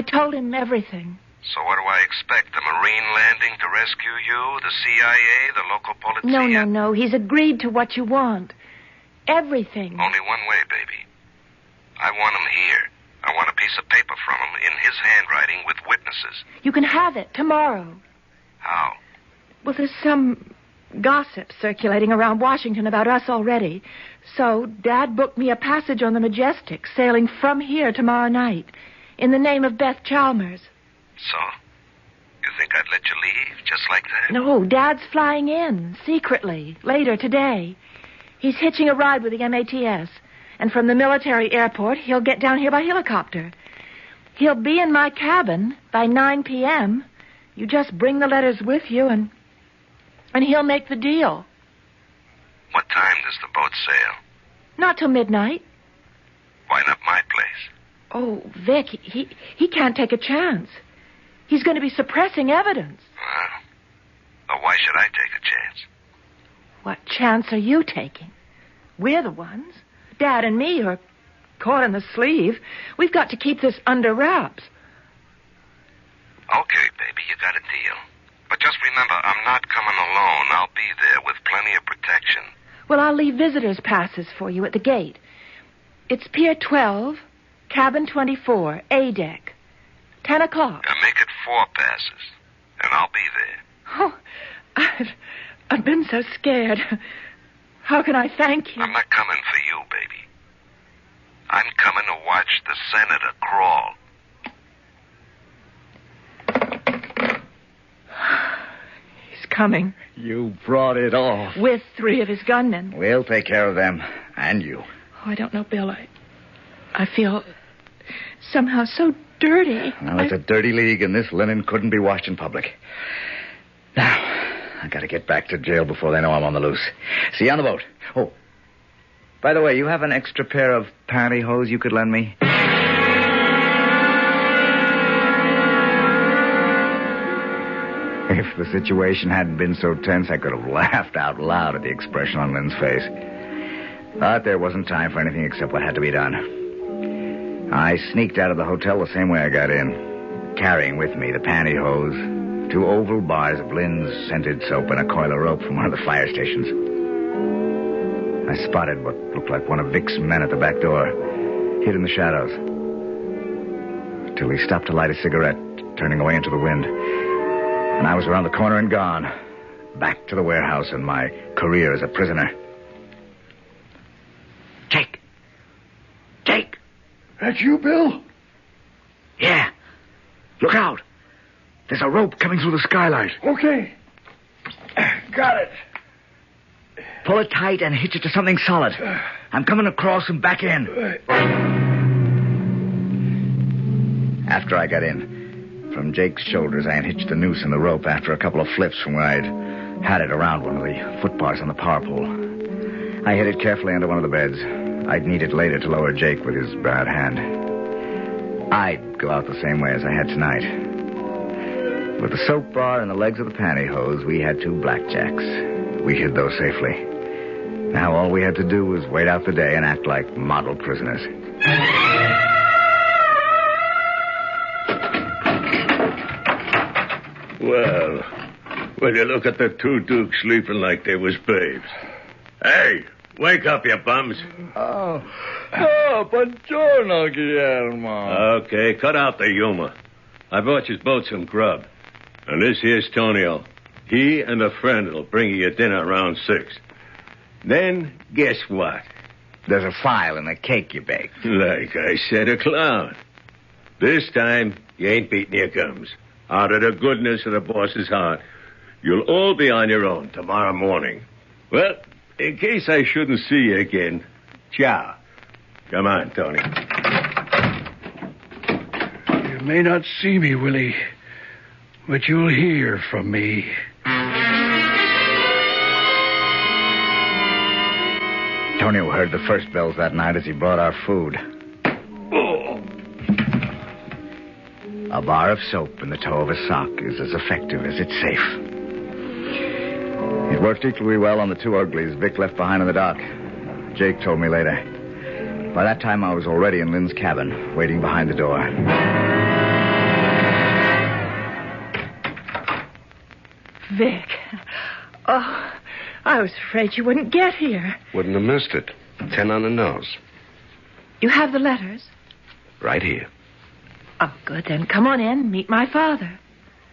Speaker 12: told him everything.
Speaker 11: So what do I expect? The Marine landing to rescue you? The CIA? The local police?
Speaker 12: No. He's agreed to what you want. Everything.
Speaker 11: Only one way, baby. I want him here. I want a piece of paper from him in his handwriting with witnesses.
Speaker 12: You can have it tomorrow.
Speaker 11: How?
Speaker 12: Well, there's some gossip circulating around Washington about us already. So Dad booked me a passage on the Majestic, sailing from here tomorrow night, in the name of Beth Chalmers.
Speaker 11: So? You think I'd let you leave just like that?
Speaker 12: No, Dad's flying in, secretly, later today. He's hitching a ride with the MATS, and from the military airport, he'll get down here by helicopter. He'll be in my cabin by 9 p.m. You just bring the letters with you, and he'll make the deal.
Speaker 11: What time does the boat sail?
Speaker 12: Not till midnight.
Speaker 11: Why not my place?
Speaker 12: Oh, Vic, he can't take a chance. He's going to be suppressing evidence.
Speaker 11: Well, why should I take a chance?
Speaker 12: What chance are you taking? We're the ones. Dad and me are caught in the sleeve. We've got to keep this under wraps.
Speaker 11: Okay, baby, you got a deal. But just remember, I'm not coming alone. I'll be there with plenty of protection.
Speaker 12: Well, I'll leave visitors' passes for you at the gate. It's Pier 12, Cabin 24, A deck. 10 o'clock.
Speaker 11: Now make it 4 passes, and I'll be there.
Speaker 12: Oh, I've been so scared. How can I thank you?
Speaker 11: I'm not coming for you, baby. I'm coming to watch the senator crawl.
Speaker 12: He's coming.
Speaker 3: You brought it off.
Speaker 12: With 3 of his gunmen.
Speaker 3: We'll take care of them, and you.
Speaker 12: Oh, I don't know, Bill. I feel somehow so dirty.
Speaker 3: Well, it's a dirty league, and this linen couldn't be washed in public. Now, I gotta get back to jail before they know I'm on the loose. See you on the boat. Oh, by the way, you have an extra pair of pantyhose you could lend me? If the situation hadn't been so tense, I could have laughed out loud at the expression on Lynn's face. But there wasn't time for anything except what had to be done. I sneaked out of the hotel the same way I got in, carrying with me the pantyhose, 2 oval bars of Lynn's scented soap, and a coil of rope from one of the fire stations. I spotted what looked like one of Vic's men at the back door, hid in the shadows, till he stopped to light a cigarette, turning away into the wind. And I was around the corner and gone, back to the warehouse and my career as a prisoner. Jake! Jake!
Speaker 17: That's you, Bill?
Speaker 3: Yeah. Look out. There's a rope coming through the skylight.
Speaker 17: Okay. Got it.
Speaker 3: Pull it tight and hitch it to something solid. I'm coming across and back in. After I got in, from Jake's shoulders, I unhitched the noose and the rope after a couple of flips from where I'd had it around one of the foot bars on the power pole. I hid it carefully under one of the beds. I'd need it later to lower Jake with his bad hand. I'd go out the same way as I had tonight. With the soap bar and the legs of the pantyhose, we had 2 blackjacks. We hid those safely. Now all we had to do was wait out the day and act like model prisoners.
Speaker 4: Well, will you look at the two dukes sleeping like they was babes? Hey, wake up, you bums.
Speaker 5: Oh, buongiorno, Guillermo.
Speaker 4: Okay, cut out the humor. I brought you both some grub. And this here's Tonio. He and a friend will bring you your dinner around 6. Then, guess what?
Speaker 3: There's a file in the cake you baked.
Speaker 4: Like I said, a clown. This time, you ain't beating your gums. Out of the goodness of the boss's heart, you'll all be on your own tomorrow morning. Well, in case I shouldn't see you again, ciao. Come on, Tony.
Speaker 17: You may not see me, Willie, but you'll hear from me.
Speaker 3: Tonio heard the first bells that night as he brought our food. A bar of soap in the toe of a sock is as effective as it's safe. It worked equally well on the two uglies Vic left behind in the dock. Jake told me later. By that time, I was already in Lynn's cabin, waiting behind the door.
Speaker 12: Vic. Oh, I was afraid you wouldn't get here.
Speaker 11: Wouldn't have missed it. 10 on the nose.
Speaker 12: You have the letters?
Speaker 11: Right here.
Speaker 12: Oh, good. Then come on in. Meet my father.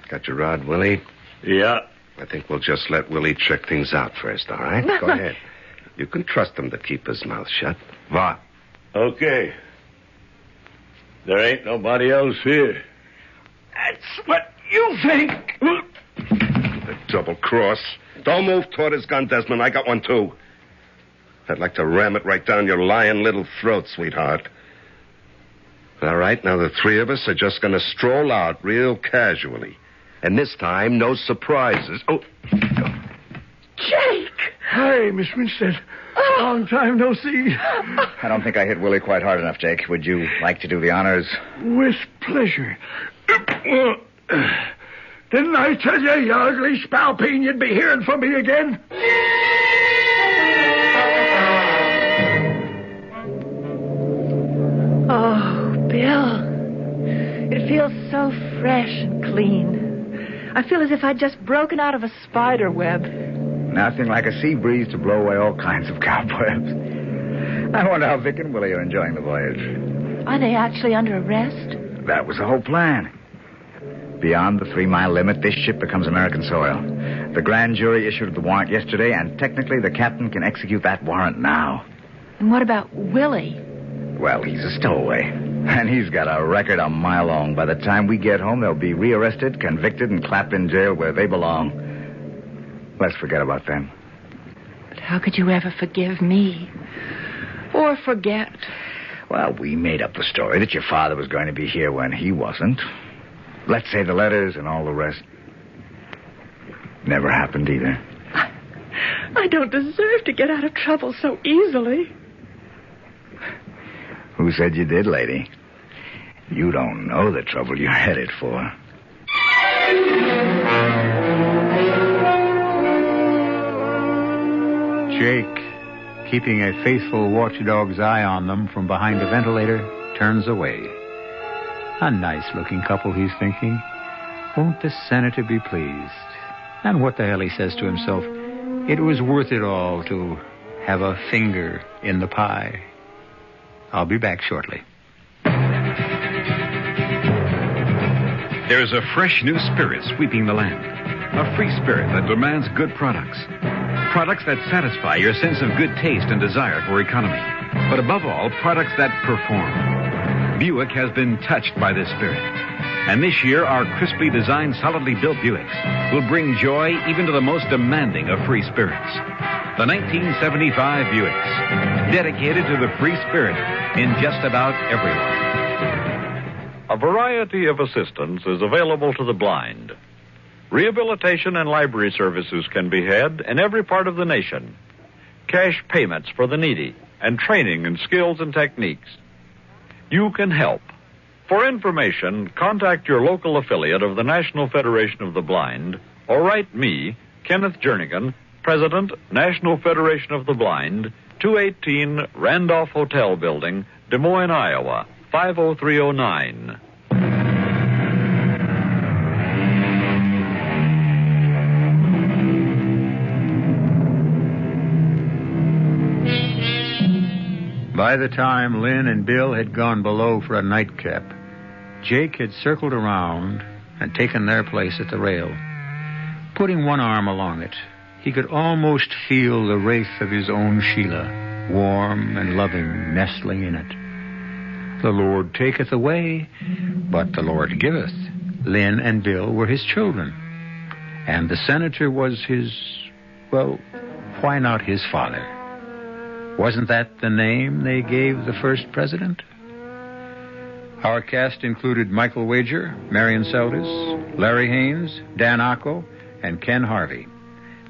Speaker 11: Got your rod, Willie?
Speaker 4: Yeah.
Speaker 11: I think we'll just let Willie check things out first, all right? Go ahead. You can trust him to keep his mouth shut.
Speaker 4: Va. Okay. There ain't nobody else here.
Speaker 17: That's what you think.
Speaker 11: The double cross. Don't move toward his gun, Desmond. I got one, too. I'd like to ram it right down your lying little throat, sweetheart. All right, now the three of us are just going to stroll out real casually. And this time, no surprises. Oh.
Speaker 12: Jake!
Speaker 17: Hi, Miss Winstead. Long time no see.
Speaker 3: I don't think I hit Willie quite hard enough, Jake. Would you like to do the honors?
Speaker 17: With pleasure. Didn't I tell you, you ugly spalpeen, you'd be hearing from me again?
Speaker 12: Oh, Bill. It feels so fresh and clean. I feel as if I'd just broken out of a spider web.
Speaker 3: Nothing like a sea breeze to blow away all kinds of cobwebs. I wonder how Vic and Willie are enjoying the voyage.
Speaker 12: Are they actually under arrest?
Speaker 3: That was the whole plan. Beyond the 3-mile limit, this ship becomes American soil. The grand jury issued the warrant yesterday, and technically the captain can execute that warrant now.
Speaker 12: And what about Willie?
Speaker 3: Well, he's a stowaway. And he's got a record a mile long. By the time we get home, they'll be rearrested, convicted, and clapped in jail where they belong. Let's forget about them.
Speaker 12: But how could you ever forgive me? Or forget?
Speaker 3: Well, we made up the story that your father was going to be here when he wasn't. Let's say the letters and all the rest never happened either.
Speaker 12: I don't deserve to get out of trouble so easily.
Speaker 3: Who said you did, lady? You don't know the trouble you're headed for.
Speaker 1: Jake, keeping a faithful watchdog's eye on them from behind the ventilator, turns away. A nice-looking couple, he's thinking. Won't the senator be pleased? And what the hell, he says to himself, it was worth it all to have a finger in the pie. I'll be back shortly.
Speaker 6: There's a fresh new spirit sweeping the land. A free spirit that demands good products. Products that satisfy your sense of good taste and desire for economy. But above all, products that perform. Buick has been touched by this spirit. And this year, our crisply designed, solidly built Buicks will bring joy even to the most demanding of free spirits. The 1975 Buicks, dedicated to the free spirit in just about everyone.
Speaker 24: A variety of assistance is available to the blind. Rehabilitation and library services can be had in every part of the nation. Cash payments for the needy and training in skills and techniques. You can help. For information, contact your local affiliate of the National Federation of the Blind or write me, Kenneth Jernigan, President, National Federation of the Blind, 218 Randolph Hotel Building, Des Moines, Iowa, 50309.
Speaker 1: By the time Lynn and Bill had gone below for a nightcap, Jake had circled around and taken their place at the rail. Putting one arm along it, he could almost feel the wraith of his own Sheila, warm and loving, nestling in it. The Lord taketh away, but the Lord giveth. Lynn and Bill were his children, and the senator was his, well, why not his father? Wasn't that the name they gave the first president? Our cast included Michael Wager, Marian Seldes, Larry Haines, Dan Ocko, and Ken Harvey.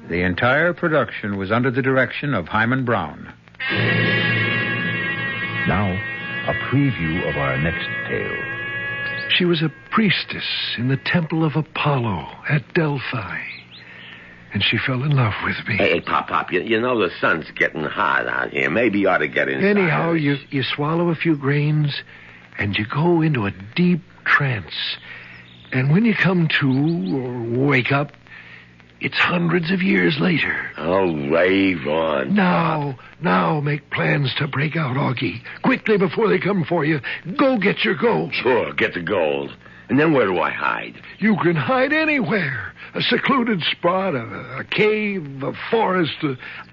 Speaker 1: The entire production was under the direction of Himan Brown.
Speaker 7: Now, a preview of our next tale.
Speaker 8: She was a priestess in the temple of Apollo at Delphi. And she fell in love with me.
Speaker 9: Hey, Pop, you know the sun's getting hot out here. Maybe you ought to get inside.
Speaker 8: Anyhow, you swallow a few grains, and you go into a deep trance. And when you come to, or wake up, it's hundreds of years later.
Speaker 9: Oh, rave on.
Speaker 8: Now make plans to break out, Augie. Quickly before they come for you. Go get your gold.
Speaker 9: Sure, get the gold. And then where do I hide?
Speaker 8: You can hide anywhere. A secluded spot, a cave, a forest,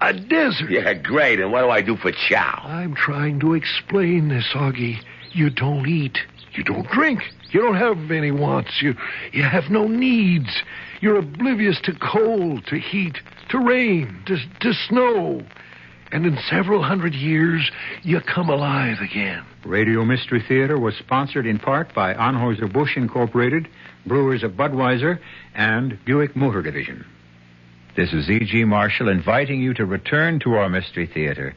Speaker 8: a desert.
Speaker 9: Yeah, great. And what do I do for chow?
Speaker 8: I'm trying to explain this, Augie. You don't eat. You don't drink. You don't have any wants. You have no needs. You're oblivious to cold, to heat, to rain, to snow. And in several hundred years, you come alive again.
Speaker 1: Radio Mystery Theater was sponsored in part by Anheuser-Busch Incorporated, Brewers of Budweiser, and Buick Motor Division. This is E.G. Marshall inviting you to return to our Mystery Theater